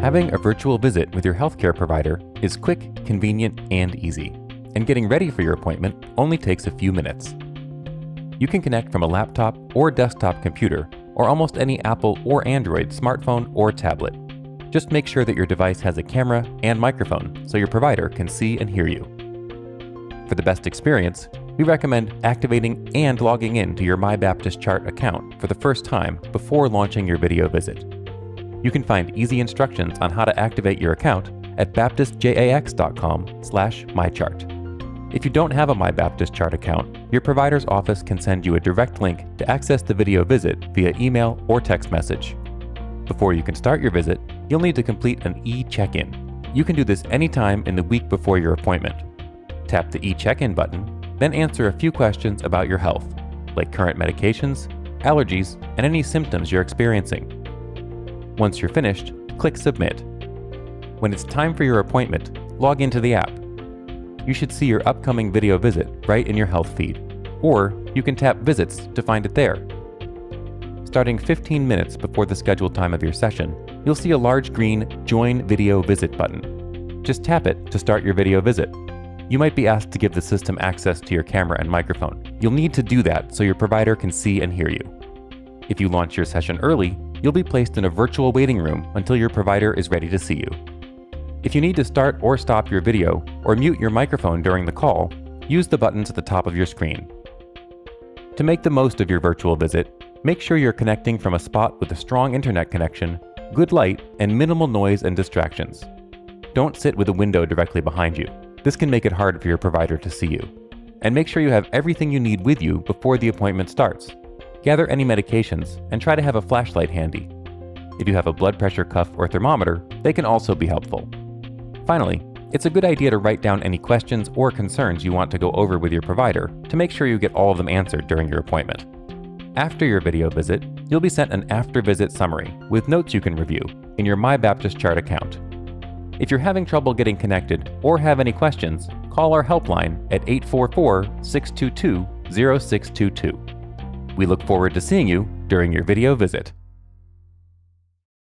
Having a virtual visit with your healthcare provider is quick, convenient, and easy, and getting ready for your appointment only takes a few minutes. You can connect from a laptop or desktop computer or almost any Apple or Android smartphone or tablet. Just make sure that your device has a camera and microphone so your provider can see and hear you. For the best experience, we recommend activating and logging in to your MyBaptistChart account for the first time before launching your video visit. You can find easy instructions on how to activate your account at baptistjax.com/mychart. If you don't have a MyBaptistChart account, your provider's office can send you a direct link to access the video visit via email or text message. Before you can start your visit, you'll need to complete an e-check-in. You can do this anytime in the week before your appointment. Tap the e-check-in button, then answer a few questions about your health, like current medications, allergies, and any symptoms you're experiencing. Once you're finished, click Submit. When it's time for your appointment, log into the app. You should see your upcoming video visit right in your health feed, or you can tap Visits to find it there. Starting 15 minutes before the scheduled time of your session, you'll see a large green Join Video Visit button. Just tap it to start your video visit. You might be asked to give the system access to your camera and microphone. You'll need to do that so your provider can see and hear you. If you launch your session early, you'll be placed in a virtual waiting room until your provider is ready to see you. If you need to start or stop your video or mute your microphone during the call, use the buttons at the top of your screen. To make the most of your virtual visit, make sure you're connecting from a spot with a strong internet connection, good light, and minimal noise and distractions. Don't sit with a window directly behind you. This can make it hard for your provider to see you. And make sure you have everything you need with you before the appointment starts. Gather any medications and try to have a flashlight handy. If you have a blood pressure cuff or thermometer, they can also be helpful. Finally, it's a good idea to write down any questions or concerns you want to go over with your provider to make sure you get all of them answered during your appointment. After your video visit, you'll be sent an after-visit summary with notes you can review in your MyBaptistChart account. If you're having trouble getting connected or have any questions, call our helpline at 844-622-0622. We look forward to seeing you during your video visit.